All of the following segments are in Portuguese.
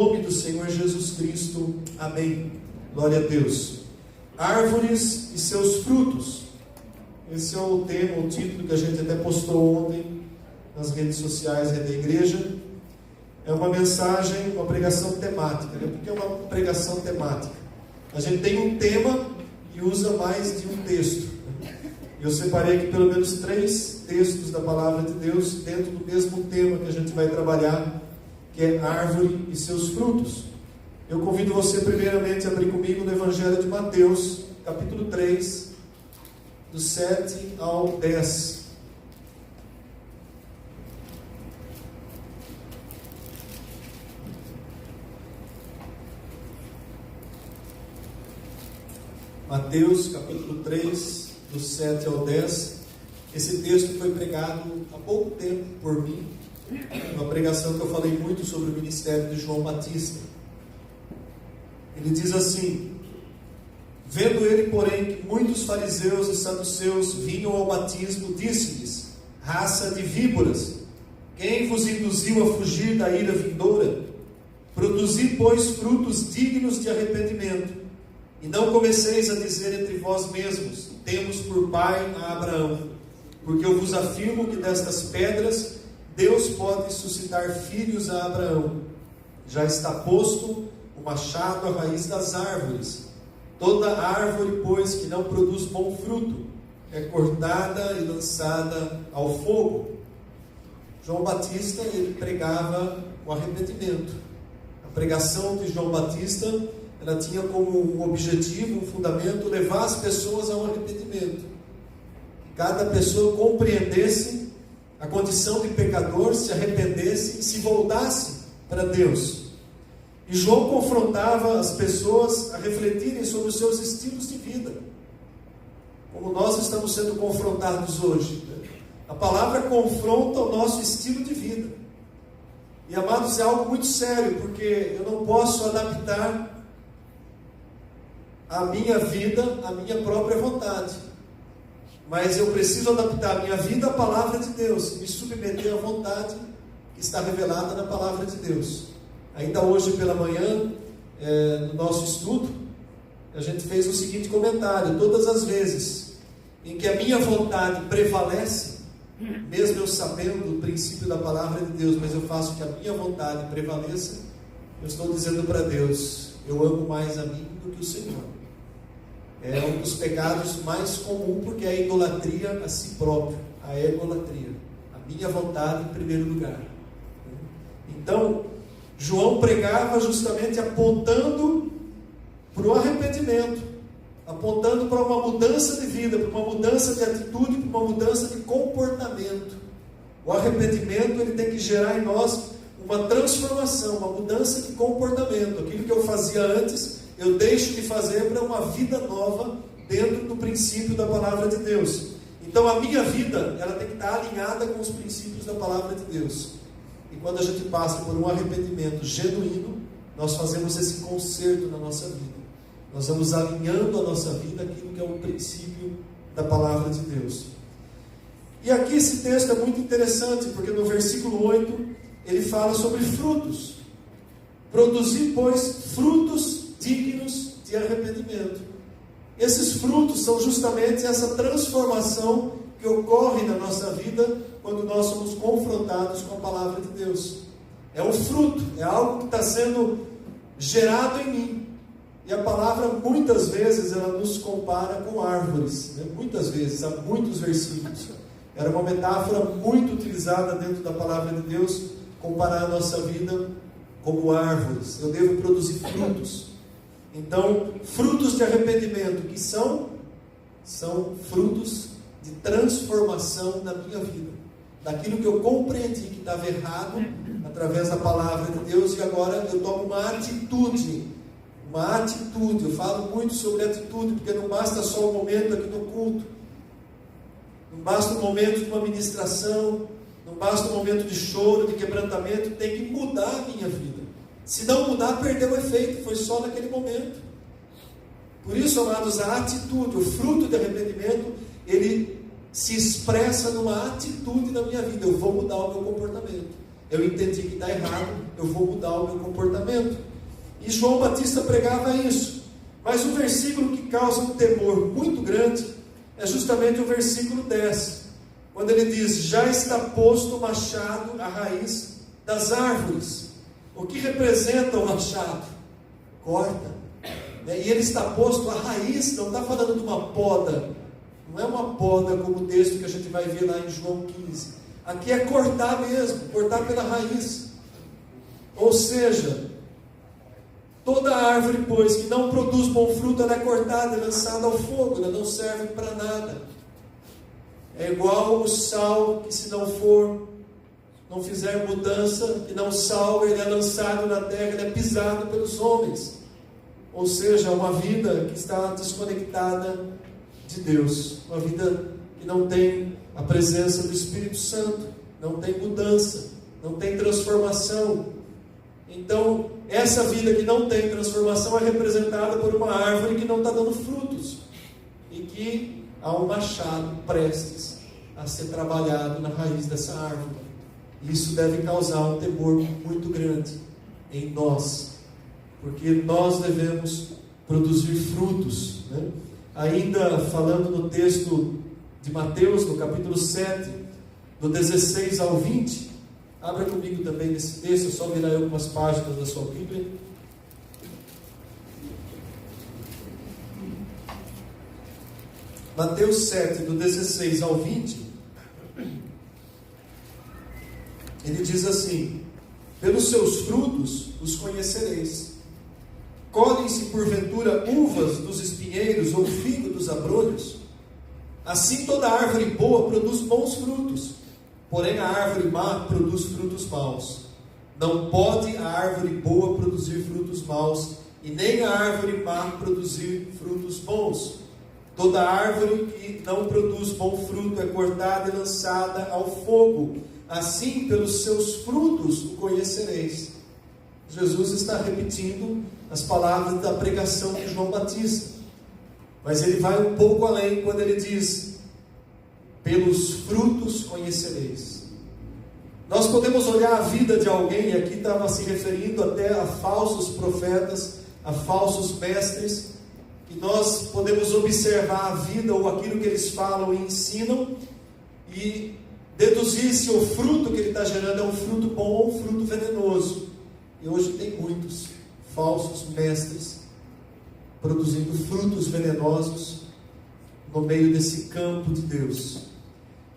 Em nome do Senhor Jesus Cristo, amém. Glória a Deus. Árvores e seus frutos. Esse é o tema, o título que a gente até postou ontem nas redes sociais da igreja. É uma mensagem, uma pregação temática. Né? Por que é uma pregação temática? A gente tem um tema e usa mais de um texto. Eu separei aqui pelo menos 3 textos da Palavra de Deus dentro do mesmo tema que a gente vai trabalhar, que é árvore e seus frutos. Eu convido você primeiramente a abrir comigo no Evangelho de Mateus, capítulo 3, do 7 ao 10. Mateus, capítulo 3, do 7 ao 10. Esse texto foi pregado há pouco tempo por mim, uma pregação que eu falei muito sobre o ministério de João Batista. Ele diz assim: vendo ele, porém, que muitos fariseus e saduceus vinham ao batismo, disse-lhes: raça de víboras, quem vos induziu a fugir da ira vindoura? Produzi, pois, frutos dignos de arrependimento, e não comeceis a dizer entre vós mesmos: temos por pai a Abraão, porque eu vos afirmo que destas pedras Deus pode suscitar filhos a Abraão. Já está posto o machado à raiz das árvores. Toda árvore, pois, que não produz bom fruto, é cortada e lançada ao fogo. João Batista, ele pregava o arrependimento. A pregação de João Batista, ela tinha como objetivo, um fundamento, levar as pessoas ao arrependimento. Que cada pessoa compreendesse a condição de pecador, se arrependesse e se voltasse para Deus. E João confrontava as pessoas a refletirem sobre os seus estilos de vida, como nós estamos sendo confrontados hoje. A palavra confronta o nosso estilo de vida. E, amados, é algo muito sério, porque eu não posso adaptar a minha vida à minha própria vontade. Mas eu preciso adaptar a minha vida à palavra de Deus, me submeter à vontade que está revelada na palavra de Deus. Ainda hoje pela manhã, no nosso estudo, a gente fez o seguinte comentário: todas as vezes em que a minha vontade prevalece, mesmo eu sabendo o princípio da palavra de Deus, mas eu faço que a minha vontade prevaleça, eu estou dizendo para Deus: eu amo mais a mim do que o Senhor. É um dos pecados mais comuns, porque é a idolatria a si próprio, a egolatria, a minha vontade em primeiro lugar. Então, João pregava justamente apontando para o arrependimento, apontando para uma mudança de vida, para uma mudança de atitude, para uma mudança de comportamento. O arrependimento, ele tem que gerar em nós uma transformação, uma mudança de comportamento. Aquilo que eu fazia antes, eu deixo de fazer para uma vida nova dentro do princípio da palavra de Deus. Então a minha vida, ela tem que estar alinhada com os princípios da palavra de Deus. E quando a gente passa por um arrependimento genuíno, nós fazemos esse conserto na nossa vida. Nós vamos alinhando a nossa vida aquilo que é o princípio da palavra de Deus. E aqui esse texto é muito interessante, porque no versículo 8, ele fala sobre frutos. Produzir, pois, frutos dignos de arrependimento. Esses frutos são justamente essa transformação que ocorre na nossa vida quando nós somos confrontados com a palavra de Deus. É um fruto, é algo que está sendo gerado em mim. E a palavra, muitas vezes, ela nos compara com árvores, né? Muitas vezes, há muitos versículos. Era uma metáfora muito utilizada dentro da palavra de Deus, comparar a nossa vida como árvores. Eu devo produzir frutos. Então, frutos de arrependimento, que são frutos de transformação na minha vida, daquilo que eu compreendi que estava errado através da palavra de Deus, e agora eu tomo uma atitude. Eu falo muito sobre atitude, porque não basta só o momento aqui no culto, não basta o momento de uma ministração, não basta o momento de choro, de quebrantamento, tem que mudar a minha vida. Se não mudar, perdeu o efeito, foi só naquele momento. Por isso, amados, a atitude, o fruto de arrependimento, ele se expressa numa atitude na minha vida. Eu vou mudar o meu comportamento. Eu entendi que está errado, eu vou mudar o meu comportamento. E João Batista pregava isso. Mas o versículo que causa um temor muito grande é justamente o versículo 10, quando ele diz: já está posto o machado à raiz das árvores. O que representa o machado? Corta. E ele está posto à raiz, não está falando de uma poda, não é uma poda como o texto que a gente vai ver lá em João 15. Aqui é cortar mesmo, cortar pela raiz. Ou seja, toda árvore, pois, que não produz bom fruto, ela é cortada e lançada ao fogo, ela não serve para nada. É igual o sal, que se não fizer mudança, que não salga, ele é lançado na terra, ele é pisado pelos homens. Ou seja, uma vida que está desconectada de Deus, uma vida que não tem a presença do Espírito Santo, não tem mudança, não tem transformação. Então, essa vida que não tem transformação é representada por uma árvore que não está dando frutos, e que há um machado prestes a ser trabalhado na raiz dessa árvore. Isso deve causar um temor muito grande em nós, porque nós devemos produzir frutos, né? Ainda falando no texto de Mateus, no capítulo 7, do 16 ao 20, abra comigo também nesse texto, é só virar algumas páginas da sua Bíblia. Mateus 7, do 16 ao 20, ele diz assim: pelos seus frutos os conhecereis. Colhem-se porventura uvas dos espinheiros ou figo dos abrolhos? Assim toda árvore boa produz bons frutos, porém a árvore má produz frutos maus. Não pode a árvore boa produzir frutos maus, e nem a árvore má produzir frutos bons. Toda árvore que não produz bom fruto é cortada e lançada ao fogo. Assim, pelos seus frutos o conhecereis. Jesus está repetindo as palavras da pregação de João Batista, mas ele vai um pouco além quando ele diz: pelos frutos conhecereis. Nós podemos olhar a vida de alguém, e aqui estava se referindo até a falsos profetas, a falsos mestres, que nós podemos observar a vida ou aquilo que eles falam e ensinam e deduzir se o fruto que ele está gerando é um fruto bom ou um fruto venenoso. E hoje tem muitos falsos mestres produzindo frutos venenosos no meio desse campo de Deus.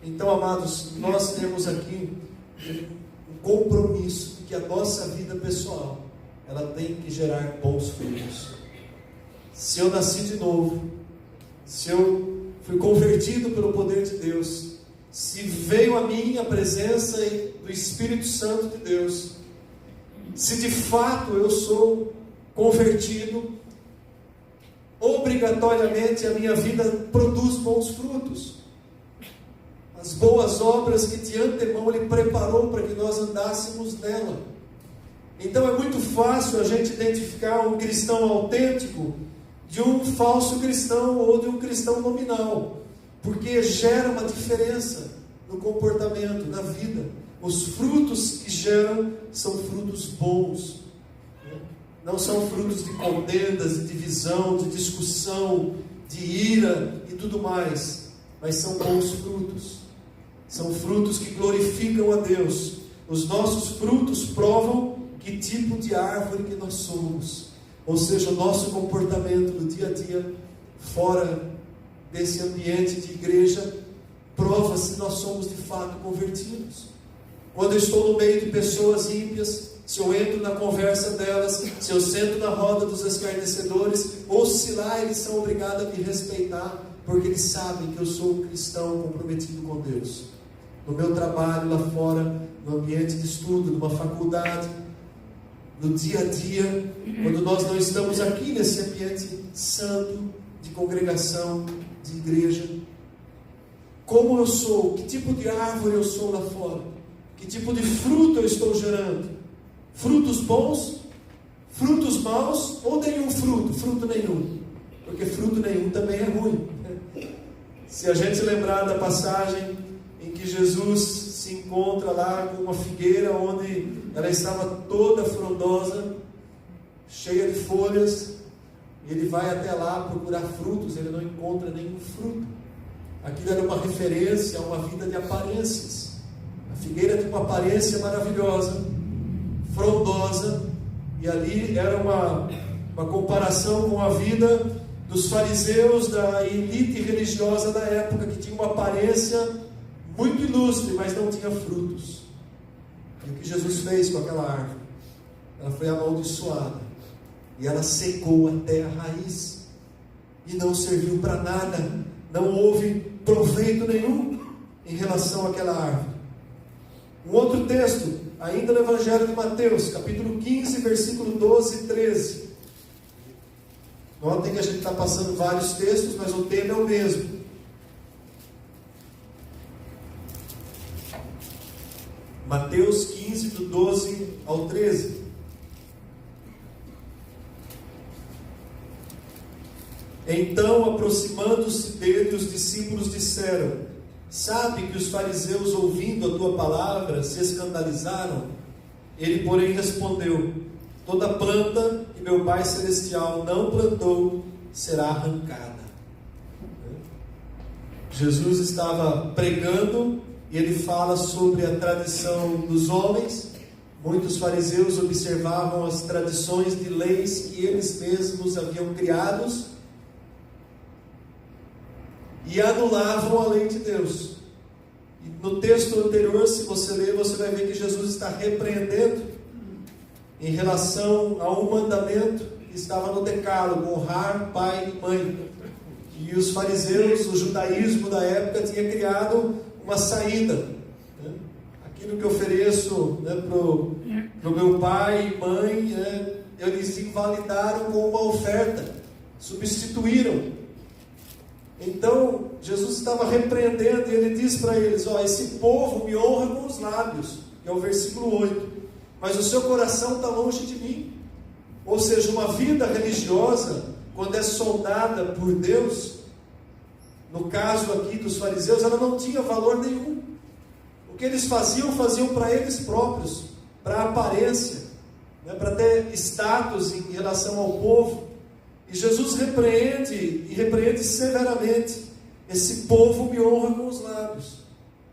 Então, amados, nós temos aqui um compromisso de que a nossa vida pessoal, ela tem que gerar bons frutos. Se eu nasci de novo, se eu fui convertido pelo poder de Deus, se veio a mim a presença do Espírito Santo de Deus, se de fato eu sou convertido, obrigatoriamente a minha vida produz bons frutos. As boas obras que de antemão Ele preparou para que nós andássemos nela. Então é muito fácil a gente identificar um cristão autêntico de um falso cristão ou de um cristão nominal, porque gera uma diferença no comportamento, na vida. Os frutos que geram são frutos bons, não são frutos de contendas, de divisão, de discussão, de ira e tudo mais, mas são bons frutos, são frutos que glorificam a Deus. Os nossos frutos provam que tipo de árvore que nós somos, ou seja, o nosso comportamento no dia a dia, fora desse ambiente de igreja, prova se nós somos de fato convertidos. Quando eu estou no meio de pessoas ímpias, se eu entro na conversa delas, se eu sento na roda dos escarnecedores, ou se lá eles são obrigados a me respeitar, porque eles sabem que eu sou um cristão comprometido com Deus. No meu trabalho lá fora, no ambiente de estudo, numa faculdade, no dia a dia, quando nós não estamos aqui nesse ambiente santo, de congregação, de igreja, como eu sou, que tipo de árvore eu sou lá fora, que tipo de fruto eu estou gerando, frutos bons, frutos maus, ou nenhum fruto nenhum, porque fruto nenhum também é ruim. Se a gente lembrar da passagem em que Jesus se encontra lá com uma figueira onde ela estava toda frondosa, cheia de folhas. Ele vai até lá procurar frutos, ele não encontra nenhum fruto. Aquilo era uma referência a uma vida de aparências. A figueira tinha uma aparência maravilhosa, frondosa, e ali era uma comparação com a vida dos fariseus, da elite religiosa da época, que tinha uma aparência muito ilustre, mas não tinha frutos. E o que Jesus fez com aquela árvore? Ela foi amaldiçoada, e ela secou até a raiz, e não serviu para nada, não houve proveito nenhum em relação àquela árvore. Um outro texto, ainda no Evangelho de Mateus, capítulo 15, versículo 12 e 13. Notem que a gente está passando vários textos, mas o tema é o mesmo. Mateus 15, do 12 ao 13. Então, aproximando-se dele, os discípulos disseram: sabe que os fariseus, ouvindo a tua palavra, se escandalizaram? Ele, porém, respondeu: toda planta que meu Pai Celestial não plantou será arrancada. Jesus estava pregando e ele fala sobre a tradição dos homens. Muitos fariseus observavam as tradições de leis que eles mesmos haviam criados e anulavam a lei de Deus. E no texto anterior, se você ler, você vai ver que Jesus está repreendendo em relação a um mandamento que estava no decálogo: honrar pai e mãe. E os fariseus, o judaísmo da época, tinha criado uma saída, né? Aquilo que eu ofereço, né, para o meu pai e mãe, né, eles invalidaram com uma oferta, substituíram. Então Jesus estava repreendendo e ele diz para eles: esse povo me honra com os lábios, que é o versículo 8, mas o seu coração está longe de mim. Ou seja, uma vida religiosa, quando é soldada por Deus, no caso aqui dos fariseus, ela não tinha valor nenhum. O que eles faziam para eles próprios, para a aparência, né, para ter status em relação ao povo. E Jesus repreende severamente: esse povo me honra com os lábios,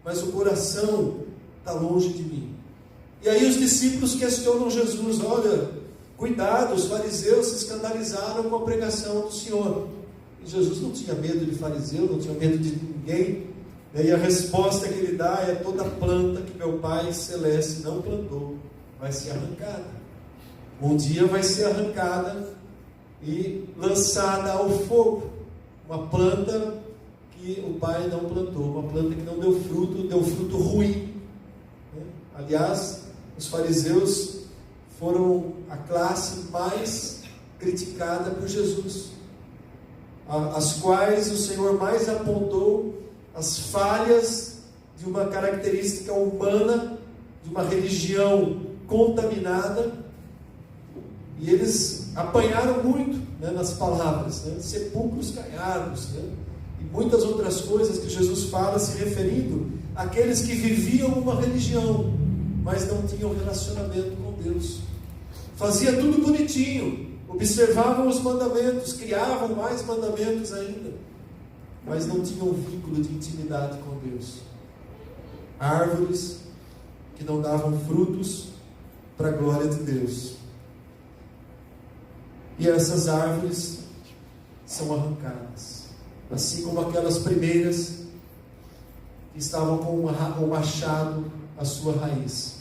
mas o coração está longe de mim. E aí os discípulos questionam Jesus: olha, cuidado, os fariseus se escandalizaram com a pregação do Senhor. E Jesus não tinha medo de fariseu, não tinha medo de ninguém. E a resposta que ele dá é: toda planta que meu Pai Celeste não plantou vai ser arrancada. Um dia vai ser arrancada e lançada ao fogo. Uma planta que o Pai não plantou, uma planta que não deu fruto ruim. Aliás, os fariseus foram a classe mais criticada por Jesus, as quais o Senhor mais apontou as falhas de uma característica humana, de uma religião contaminada. E eles apanharam muito, né, nas palavras, né? Sepulcros caiados, né? E muitas outras coisas que Jesus fala se referindo àqueles que viviam uma religião, mas não tinham relacionamento com Deus. Fazia tudo bonitinho, observavam os mandamentos, criavam mais mandamentos ainda, mas não tinham um vínculo de intimidade com Deus. Árvores que não davam frutos para a glória de Deus. E essas árvores são arrancadas, assim como aquelas primeiras que estavam com o machado à sua raiz.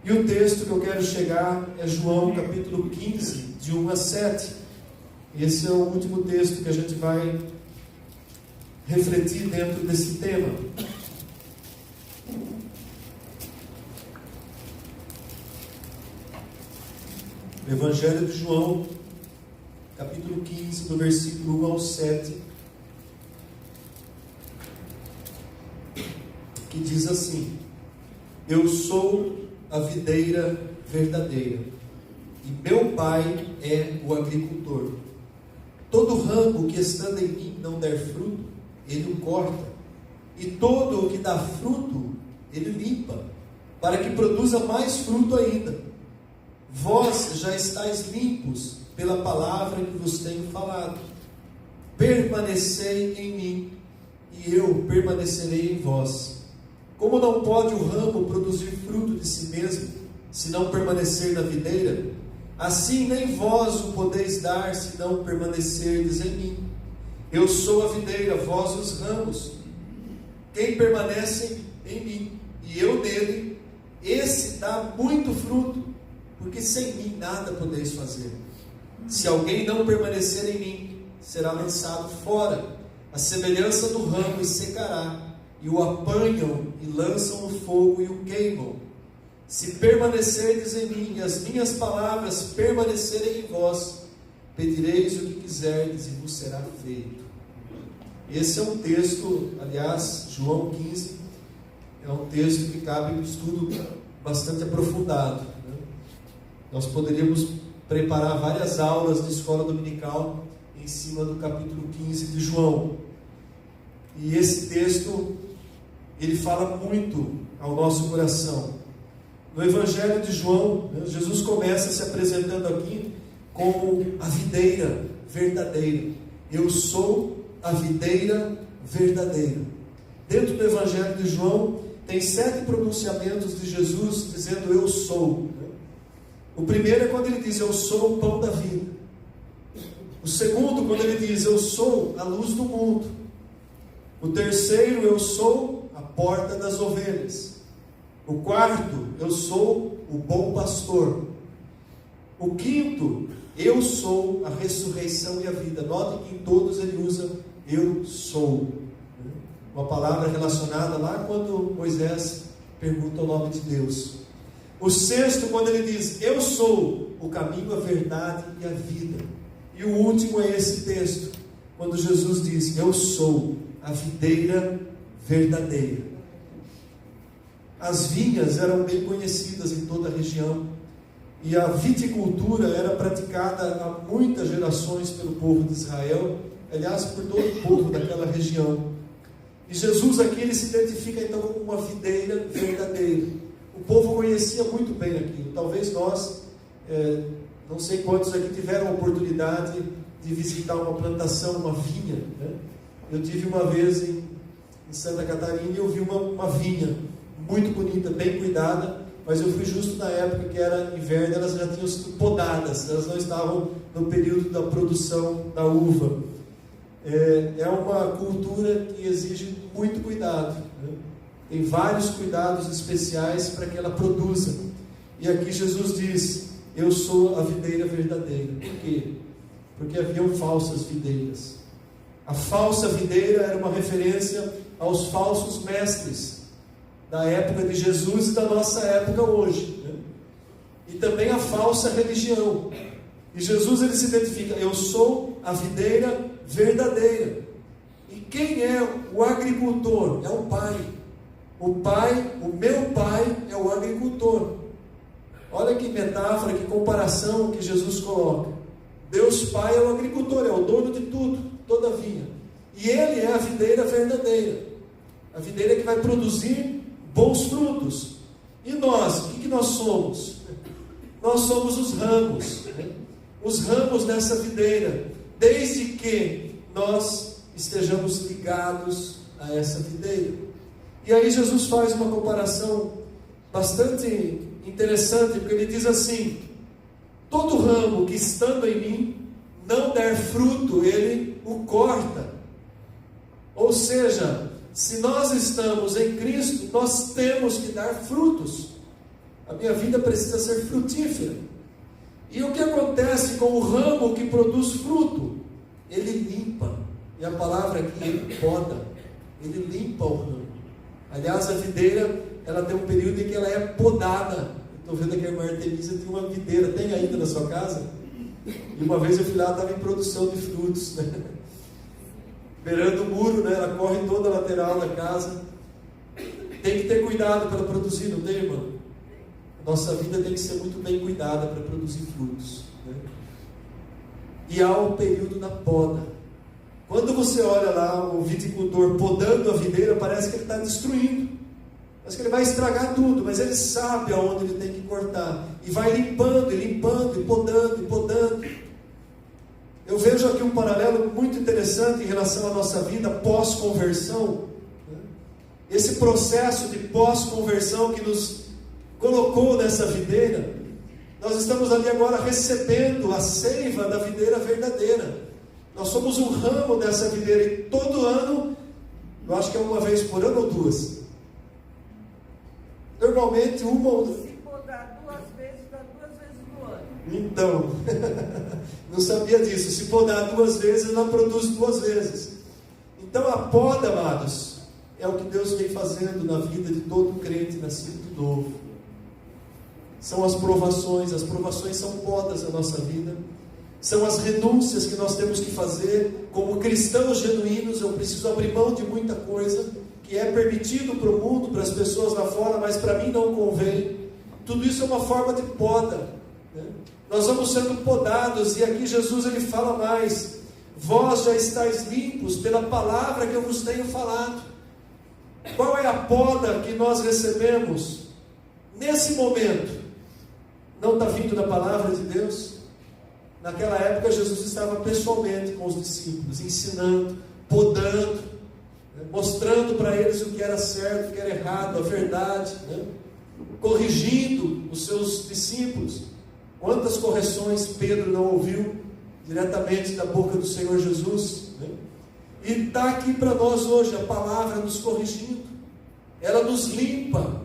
E o texto que eu quero chegar é João capítulo 15, de 1 a 7. Esse é o último texto que a gente vai refletir dentro desse tema. O Evangelho de João, capítulo 15, do versículo 1 ao 7, que diz assim: eu sou a videira verdadeira, e meu Pai é o agricultor. Todo ramo que estando em mim não der fruto, ele o corta, e todo o que dá fruto, Ele limpa, para que produza mais fruto ainda. Vós já estáis limpos pela palavra que vos tenho falado. Permanecei em mim, e eu permanecerei em vós. Como não pode o ramo produzir fruto de si mesmo, se não permanecer na videira, assim nem vós o podeis dar, se não permanecerdes em mim. Eu sou a videira, vós os ramos. Quem permanece em mim, e eu nele, esse dá muito fruto, porque sem mim nada podeis fazer. Se alguém não permanecer em mim, será lançado fora, a semelhança do ramo, e secará, e o apanham e lançam no fogo e o queimam. Se permanecerdes em mim, e as minhas palavras permanecerem em vós, pedireis o que quiserdes e vos será feito. Esse é um texto, aliás, João 15, é um texto que cabe um estudo bastante aprofundado, né? Nós poderíamos preparar várias aulas de escola dominical em cima do capítulo 15 de João. E esse texto, ele fala muito ao nosso coração. No Evangelho de João, né, Jesus começa se apresentando aqui como a videira verdadeira. Eu sou a videira verdadeira. Dentro do Evangelho de João, tem 7 pronunciamentos de Jesus dizendo eu sou. O primeiro é quando ele diz eu sou o pão da vida. O segundo, quando ele diz eu sou a luz do mundo. O terceiro, eu sou a porta das ovelhas. O quarto, eu sou o bom pastor. O quinto, eu sou a ressurreição e a vida. Notem que em todos ele usa eu sou. Uma palavra relacionada lá quando Moisés pergunta o nome de Deus. O sexto, quando ele diz eu sou o caminho, a verdade e a vida. E o último é esse texto, quando Jesus diz eu sou a videira verdadeira. As vinhas eram bem conhecidas em toda a região, e a viticultura era praticada há muitas gerações pelo povo de Israel, aliás, por todo o povo daquela região. E Jesus aqui, ele se identifica então como uma videira verdadeira. O povo conhecia muito bem aquilo. Talvez nós, não sei quantos aqui tiveram a oportunidade de visitar uma plantação, uma vinha, né? Eu tive uma vez em Santa Catarina e eu vi uma vinha muito bonita, bem cuidada, mas eu fui justo na época que era inverno, elas já tinham sido podadas, elas não estavam no período da produção da uva. É uma cultura que exige muito cuidado, né? Tem vários cuidados especiais para que ela produza. E aqui Jesus diz, eu sou a videira verdadeira. Por quê? Porque haviam falsas videiras. A falsa videira era uma referência aos falsos mestres da época de Jesus e da nossa época hoje, né? E também a falsa religião. E Jesus, ele se identifica, eu sou a videira verdadeira. E quem é o agricultor? É o Pai. O Pai, o meu Pai é o agricultor. Olha que metáfora, que comparação que Jesus coloca. Deus Pai é o agricultor, é o dono de tudo, toda a vinha. E Ele é a videira verdadeira. A videira que vai produzir bons frutos. E nós, o que nós somos? Nós somos os ramos. Os ramos dessa videira. Desde que nós estejamos ligados a essa videira. E aí Jesus faz uma comparação bastante interessante, porque ele diz assim, todo ramo que estando em mim não der fruto, ele o corta. Ou seja, se nós estamos em Cristo, nós temos que dar frutos. A minha vida precisa ser frutífera. E o que acontece com o ramo que produz fruto? Ele limpa. E a palavra aqui, ele poda. Ele limpa o ramo. Aliás, a videira, ela tem um período em que ela é podada. Estou vendo que a irmã Artemisa tem uma videira. Tem ainda na sua casa? E uma vez eu fui lá, estava em produção de frutos, né? Beirando o muro, né? Ela corre toda a lateral da casa. Tem que ter cuidado para produzir, não tem, irmã? Nossa vida tem que ser muito bem cuidada para produzir frutos, né? E há o período da poda. Quando você olha lá o viticultor podando a videira, parece que ele está destruindo. Mas que ele vai estragar tudo, mas ele sabe aonde ele tem que cortar. E vai limpando, e limpando, e podando, e podando. Eu vejo aqui um paralelo muito interessante em relação à nossa vida pós-conversão. Esse processo de pós-conversão que nos colocou nessa videira, nós estamos ali agora recebendo a seiva da videira verdadeira. Nós somos um ramo dessa videira e todo ano, eu acho que é uma vez por ano ou duas. Normalmente uma ou duas. Se podar 2 vezes, dá 2 vezes no ano. Então, não sabia disso. Se podar 2 vezes, ela produz 2 vezes. Então a poda, amados, é o que Deus vem fazendo na vida de todo crente nascido de novo. São as provações são podas na nossa vida. São as renúncias que nós temos que fazer. Como cristãos genuínos, eu preciso abrir mão de muita coisa que é permitido para o mundo, para as pessoas lá fora, mas para mim não convém. Tudo isso é uma forma de poda, né? Nós vamos sendo podados, e aqui Jesus ele fala mais: vós já estáis limpos pela palavra que eu vos tenho falado. Qual é a poda que nós recebemos? Nesse momento, não está vindo da palavra de Deus? Naquela época Jesus estava pessoalmente com os discípulos, ensinando, podando, né? Mostrando para eles o que era certo, o que era errado, a verdade, né? Corrigindo os seus discípulos. Quantas correções Pedro não ouviu diretamente da boca do Senhor Jesus, né? E está aqui para nós hoje a palavra nos corrigindo. Ela nos limpa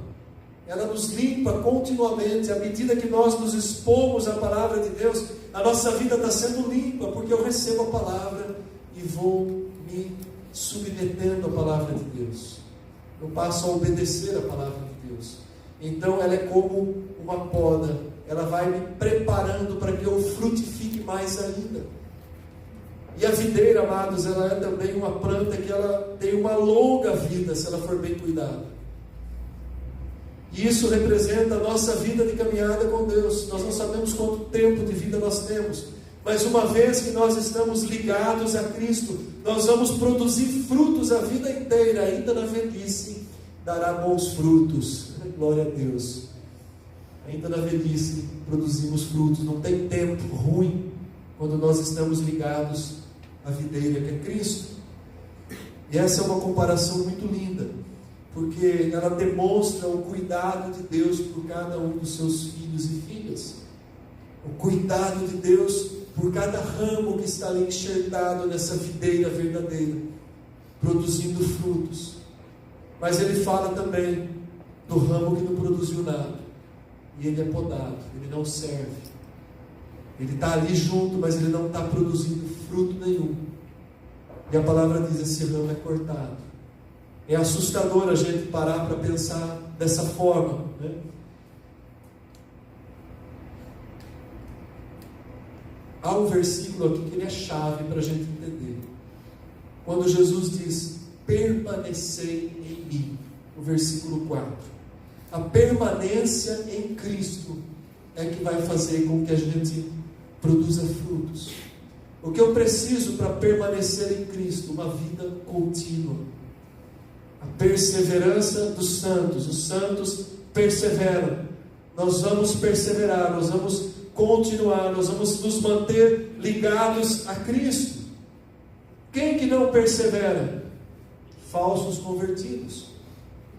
continuamente. À medida que nós nos expomos à palavra de Deus, a nossa vida está sendo limpa, porque eu recebo a palavra e vou me submetendo à palavra de Deus. Eu passo a obedecer a palavra de Deus. Então ela é como uma poda, ela vai me preparando para que eu frutifique mais ainda. E a videira, amados, ela é também uma planta que ela tem uma longa vida, se ela for bem cuidada. E isso representa a nossa vida de caminhada com Deus. Nós não sabemos quanto tempo de vida nós temos, mas uma vez que nós estamos ligados a Cristo, nós vamos produzir frutos a vida inteira. Ainda na velhice dará bons frutos. Glória a Deus. Ainda na velhice produzimos frutos. Não tem tempo ruim quando nós estamos ligados à videira que é Cristo. E essa é uma comparação muito linda, porque ela demonstra o cuidado de Deus por cada um dos seus filhos e filhas. O cuidado de Deus por cada ramo que está ali enxertado nessa videira verdadeira, produzindo frutos. Mas ele fala também do ramo que não produziu nada, e ele é podado, ele não serve. Ele está ali junto, mas ele não está produzindo fruto nenhum. E a palavra diz: esse ramo é cortado. É assustador a gente parar para pensar dessa forma, né? Há um versículo aqui que ele é chave para a gente entender. Quando Jesus diz: permanecei em mim, o versículo 4. A permanência em Cristo é que vai fazer com que a gente produza frutos. O que eu preciso para permanecer em Cristo? Uma vida contínua. A perseverança dos santos. Os santos perseveram. Nós vamos perseverar, nós vamos continuar, nós vamos nos manter ligados a Cristo. Quem que não persevera? Falsos convertidos.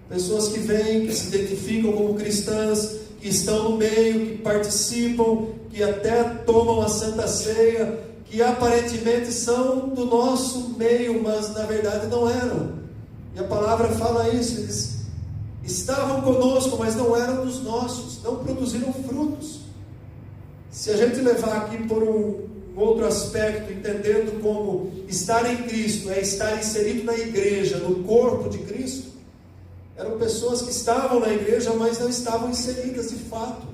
Pessoas que vêm, que se identificam como cristãs, que estão no meio, que participam, que até tomam a Santa Ceia, que aparentemente são do nosso meio, mas na verdade não eram. E a palavra fala isso: eles estavam conosco, mas não eram dos nossos, não produziram frutos. Se a gente levar aqui por um outro aspecto, entendendo como estar em Cristo é estar inserido na igreja, no corpo de Cristo, eram pessoas que estavam na igreja, mas não estavam inseridas de fato.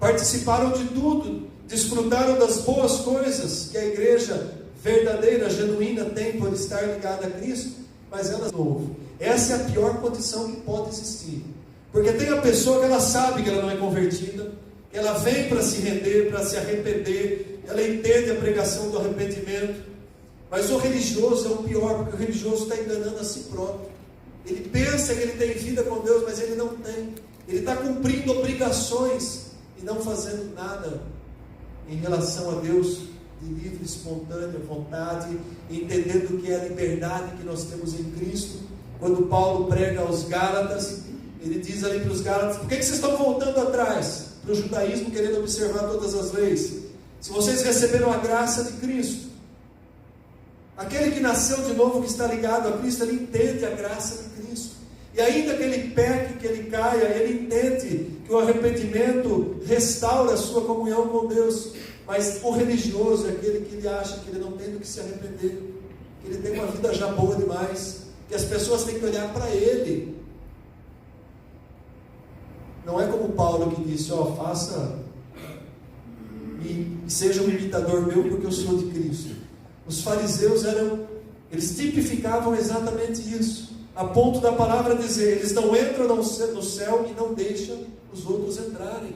Participaram de tudo, desfrutaram das boas coisas que a igreja verdadeira, genuína tem por estar ligada a Cristo, mas ela novo. Essa é a pior condição que pode existir. Porque tem a pessoa que ela sabe que ela não é convertida, ela vem para se render, para se arrepender, ela entende a pregação do arrependimento, mas o religioso é o pior, porque o religioso está enganando a si próprio. Ele pensa que ele tem vida com Deus, mas ele não tem. Ele está cumprindo obrigações e não fazendo nada em relação a Deus de livre, espontânea vontade, entendendo que é a liberdade que nós temos em Cristo. Quando Paulo prega aos Gálatas, ele diz ali para os Gálatas: por que vocês estão voltando atrás para o judaísmo, querendo observar todas as leis? Se vocês receberam a graça de Cristo. Aquele que nasceu de novo, que está ligado a Cristo, ele entende a graça de Cristo. E ainda que ele peque, que ele caia, ele entende que o arrependimento restaura a sua comunhão com Deus. Mas o religioso é aquele que ele acha que ele não tem do que se arrepender, que ele tem uma vida já boa demais, que as pessoas têm que olhar para ele. Não é como Paulo que disse: faça e seja um imitador meu, porque eu sou de Cristo. Os fariseus eles tipificavam exatamente isso, a ponto da palavra dizer: eles não entram no céu e não deixam os outros entrarem.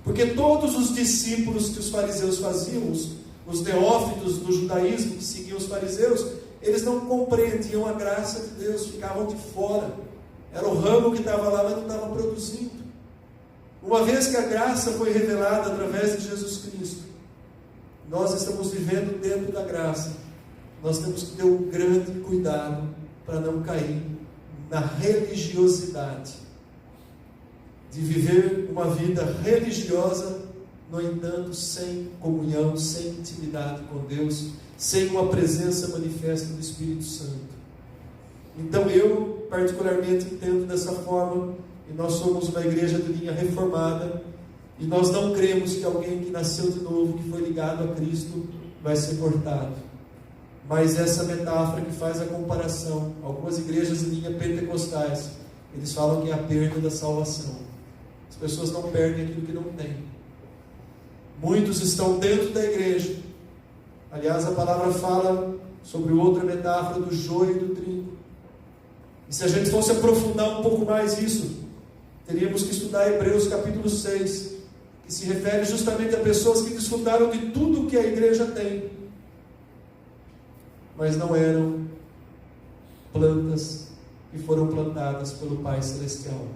Porque todos os discípulos que os fariseus faziam, os neófitos do judaísmo que seguiam os fariseus, eles não compreendiam a graça de Deus, ficavam de fora. Era o ramo que estava lá, mas não estava produzindo. Uma vez que a graça foi revelada através de Jesus Cristo, nós estamos vivendo dentro da graça. Nós temos que ter um grande cuidado para não cair na religiosidade, de viver uma vida religiosa, no entanto, sem comunhão, sem intimidade com Deus, sem uma presença manifesta do Espírito Santo. Então eu particularmente entendo dessa forma, e nós somos uma igreja de linha reformada, e nós não cremos que alguém que nasceu de novo, que foi ligado a Cristo, vai ser cortado. Mas essa metáfora que faz a comparação, algumas igrejas de linha pentecostais, eles falam que é a perda da salvação. As pessoas não perdem aquilo que não têm. Muitos estão dentro da igreja. Aliás, a palavra fala sobre outra metáfora do joio e do trigo. E se a gente fosse aprofundar um pouco mais isso, teríamos que estudar Hebreus capítulo 6, que se refere justamente a pessoas que desfrutaram de tudo que a igreja tem, mas não eram plantas que foram plantadas pelo Pai Celestial.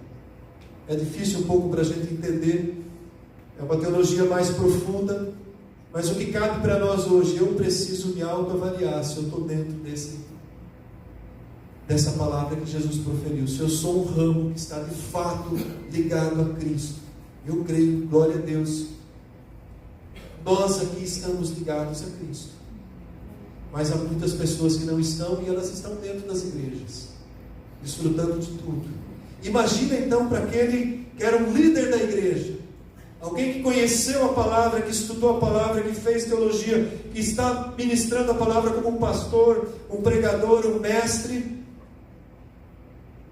É difícil um pouco para a gente entender, é uma teologia mais profunda, mas o que cabe para nós hoje, eu preciso me autoavaliar se eu estou dentro dessa palavra que Jesus proferiu, se eu sou um ramo que está de fato ligado a Cristo. Eu creio, glória a Deus, nós aqui estamos ligados a Cristo, mas há muitas pessoas que não estão, e elas estão dentro das igrejas, desfrutando de tudo. Imagina então para aquele que era um líder da igreja, alguém que conheceu a palavra, que estudou a palavra, que fez teologia, que está ministrando a palavra como um pastor, um pregador, um mestre,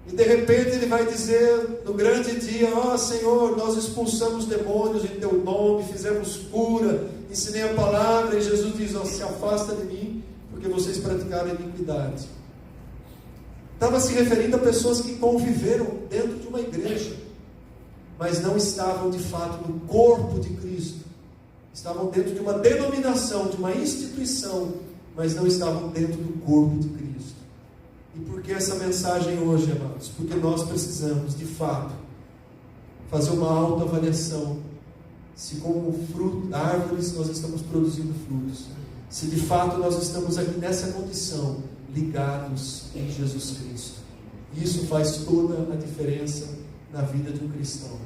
e de repente ele vai dizer no grande dia: Senhor, nós expulsamos demônios em teu nome, fizemos cura, ensinei a palavra, e Jesus diz: se afasta de mim, porque vocês praticaram iniquidade. Estava se referindo a pessoas que conviveram dentro de uma igreja, mas não estavam de fato no corpo de Cristo. Estavam dentro de uma denominação, de uma instituição, mas não estavam dentro do corpo de Cristo. E por que essa mensagem hoje, amados? Porque nós precisamos, de fato, fazer uma autoavaliação, se como árvores nós estamos produzindo frutos, se de fato nós estamos aqui nessa condição, ligados em Jesus Cristo. Isso faz toda a diferença na vida de um cristão.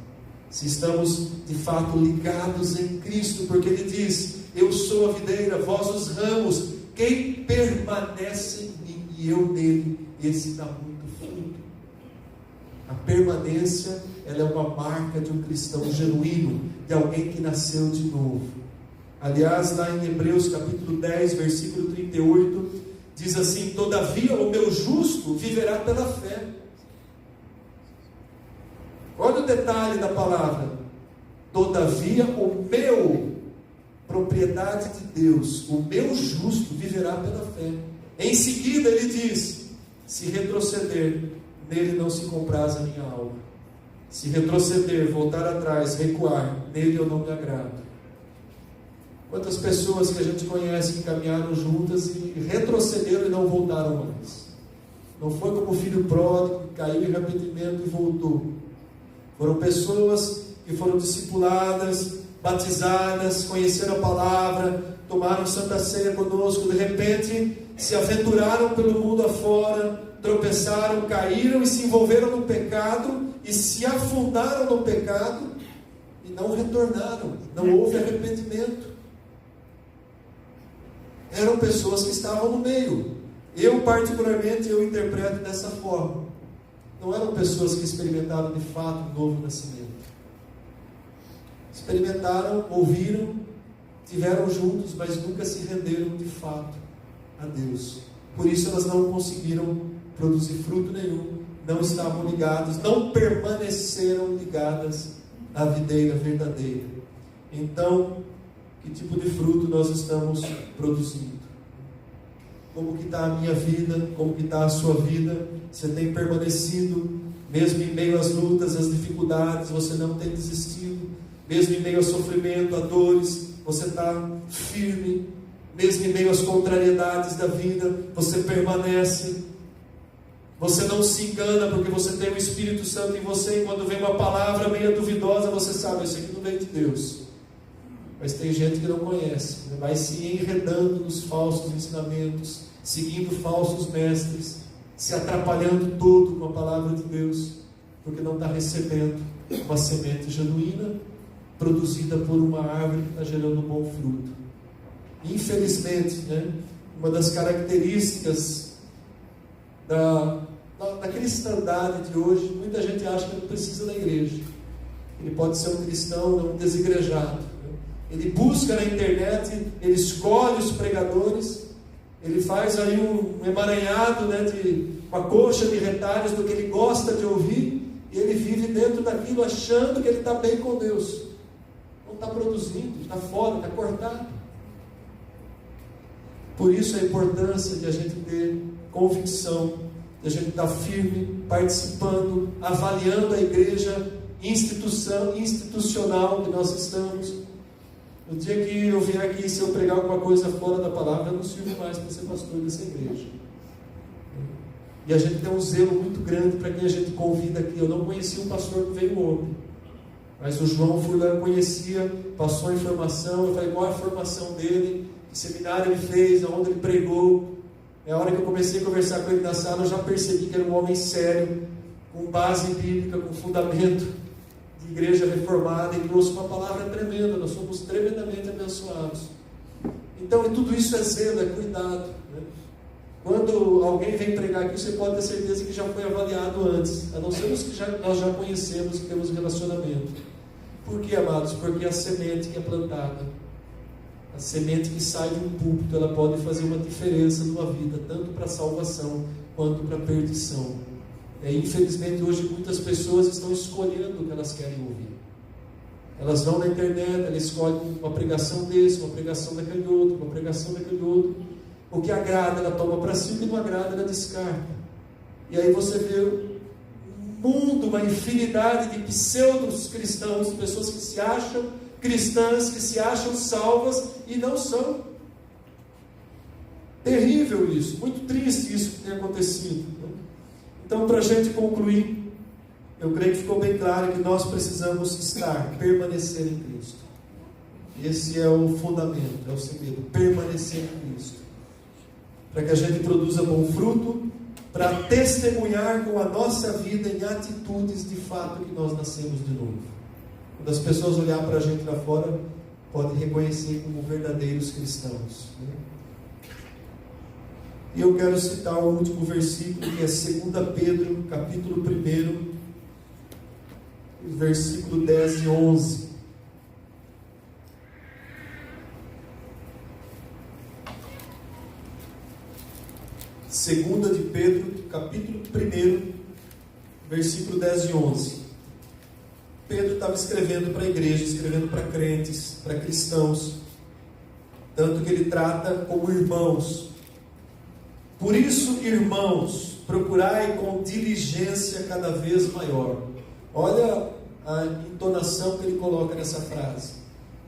Se estamos de fato ligados em Cristo, porque Ele diz: eu sou a videira, vós os ramos, quem permanece em mim e eu nele, esse dá muito fruto. A permanência, ela é uma marca de um cristão genuíno, de alguém que nasceu de novo. Aliás, lá em Hebreus capítulo 10, versículo 38, diz assim: todavia o meu justo viverá pela fé. Olha o detalhe da palavra: todavia o meu, propriedade de Deus, o meu justo viverá pela fé. Em seguida ele diz: se retroceder, nele não se compraz a minha alma. Se retroceder, voltar atrás, recuar, nele eu não me agrado. Quantas pessoas que a gente conhece que caminharam juntas e retrocederam e não voltaram mais? Não foi como o filho pródigo, que caiu em arrependimento e voltou. Foram pessoas que foram discipuladas, batizadas, conheceram a palavra, tomaram Santa Ceia conosco, de repente se aventuraram pelo mundo afora, tropeçaram, caíram e se envolveram no pecado e se afundaram no pecado e não retornaram, não houve arrependimento. Eram pessoas que estavam no meio. Eu particularmente, eu interpreto dessa forma. Não eram pessoas que experimentaram de fato um novo nascimento. Experimentaram, ouviram, tiveram juntos, mas nunca se renderam de fato a Deus. Por isso elas não conseguiram produzir fruto nenhum, não estavam ligados, não permaneceram ligadas à videira verdadeira. Então, que tipo de fruto nós estamos produzindo? Como que está a minha vida? Como que está a sua vida? Você tem permanecido, mesmo em meio às lutas, às dificuldades, você não tem desistido, mesmo em meio ao sofrimento, a dores, você está firme, mesmo em meio às contrariedades da vida, você permanece, você não se engana, porque você tem o Espírito Santo em você, e quando vem uma palavra meio duvidosa, você sabe, isso aqui não veio de Deus. Mas tem gente que não conhece, vai se enredando nos falsos ensinamentos, seguindo falsos mestres, se atrapalhando todo com a palavra de Deus, porque não está recebendo uma semente genuína, produzida por uma árvore que está gerando um bom fruto. Infelizmente, uma das características da cristandade de hoje, muita gente acha que não precisa da igreja. Ele pode ser um cristão, um desigrejado. Ele busca na internet, ele escolhe os pregadores, ele faz aí um emaranhado, de uma coxa de retalhos do que ele gosta de ouvir, e ele vive dentro daquilo achando que ele está bem com Deus. Não está produzindo, está fora, está cortado. Por isso a importância de a gente ter convicção, de a gente estar firme, participando, avaliando a igreja institucional que nós estamos. No dia que eu vier aqui, se eu pregar alguma coisa fora da palavra, eu não sirvo mais para ser pastor dessa igreja. E a gente tem um zelo muito grande para quem a gente convida aqui. Eu não conhecia um pastor que veio ontem, mas o João fui lá, conhecia, passou a informação, eu falei, qual é a formação dele, que seminário ele fez, aonde ele pregou. É a hora que eu comecei a conversar com ele na sala, eu já percebi que era um homem sério, com base bíblica, com fundamento de igreja reformada, e trouxe uma palavra tremenda. Nós somos tremendamente abençoados. Então, e tudo isso é zelo, é cuidado. Quando alguém vem pregar aqui, você pode ter certeza que já foi avaliado antes, a não ser os que nós já conhecemos, que temos relacionamento. Por que, amados? Porque a semente que é plantada, a semente que sai de um púlpito, ela pode fazer uma diferença numa vida, tanto para a salvação quanto para a perdição. Infelizmente hoje muitas pessoas estão escolhendo o que elas querem ouvir. Elas vão na internet, elas escolhem uma pregação desse, uma pregação daquele outro, uma pregação daquele outro. O que agrada ela toma para si, o que não agrada ela descarta. E aí você vê um mundo, uma infinidade de pseudos cristãos, pessoas que se acham cristãs, que se acham salvas e não são. Terrível isso, muito triste isso que tem acontecido. Então, para a gente concluir, eu creio que ficou bem claro que nós precisamos permanecer em Cristo. Esse é o fundamento, é o segredo, permanecer em Cristo. Para que a gente produza bom fruto, para testemunhar com a nossa vida em atitudes de fato que nós nascemos de novo. Quando as pessoas olharem para a gente lá fora, podem reconhecer como verdadeiros cristãos. E eu quero citar o último versículo, que é 2 Pedro, capítulo 1, versículo 10 e 11. Segunda de Pedro, capítulo 1, versículo 10 e 11. Pedro estava escrevendo para a igreja, escrevendo para crentes, para cristãos, tanto que ele trata como irmãos. Por isso, irmãos, procurai com diligência cada vez maior. Olha a entonação que ele coloca nessa frase.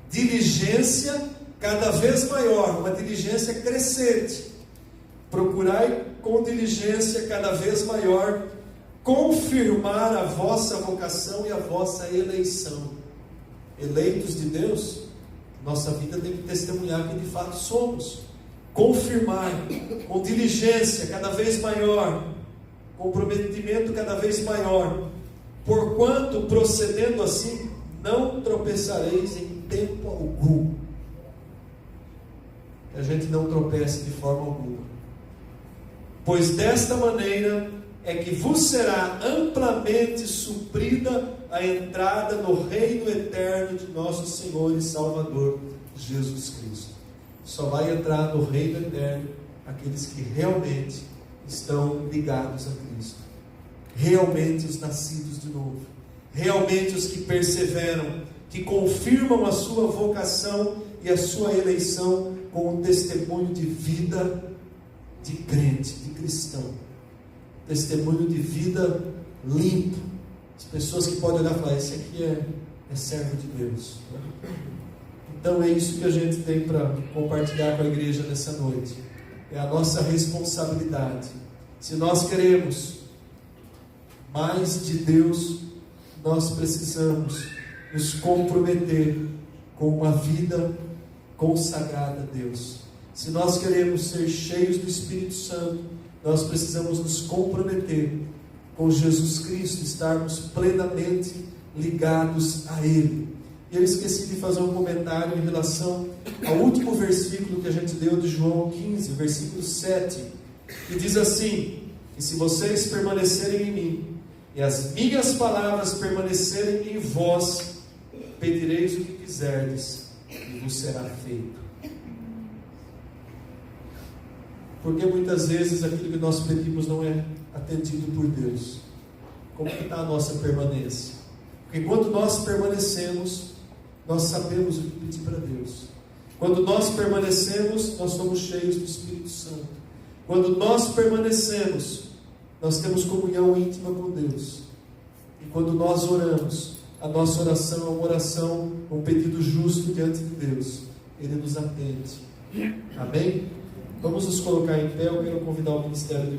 Diligência cada vez maior, uma diligência crescente. Procurai com diligência cada vez maior confirmar a vossa vocação e a vossa eleição. Eleitos de Deus, nossa vida tem que testemunhar que de fato somos. Confirmar, com diligência cada vez maior, comprometimento cada vez maior, porquanto procedendo assim, não tropeçareis em tempo algum. Que a gente não tropece de forma alguma. Pois desta maneira é que vos será amplamente suprida a entrada no reino eterno de nosso Senhor e Salvador Jesus Cristo. Só vai entrar no reino eterno aqueles que realmente estão ligados a Cristo, realmente os nascidos de novo, realmente os que perseveram, que confirmam a sua vocação e a sua eleição com um testemunho de vida de crente, de cristão, testemunho de vida limpo. As pessoas que podem olhar e falar: esse aqui é servo de Deus. Então é isso que a gente tem para compartilhar com a igreja nessa noite. É a nossa responsabilidade. Se nós queremos mais de Deus, nós precisamos nos comprometer com uma vida consagrada a Deus. Se nós queremos ser cheios do Espírito Santo, nós precisamos nos comprometer com Jesus Cristo, estarmos plenamente ligados a Ele. Eu esqueci de fazer um comentário em relação ao último versículo que a gente leu de João 15, versículo 7, que diz assim: e se vocês permanecerem em mim, e as minhas palavras permanecerem em vós, pedireis o que quiserdes, e vos será feito. Porque muitas vezes aquilo que nós pedimos não é atendido por Deus. Como que está a nossa permanência? Porque quando nós permanecemos, nós sabemos o que pedir para Deus. Quando nós permanecemos, nós somos cheios do Espírito Santo. Quando nós permanecemos, nós temos comunhão íntima com Deus. E quando nós oramos, a nossa oração é uma oração, um pedido justo diante de Deus. Ele nos atende. Amém? Vamos nos colocar em pé. Eu quero convidar o ministério de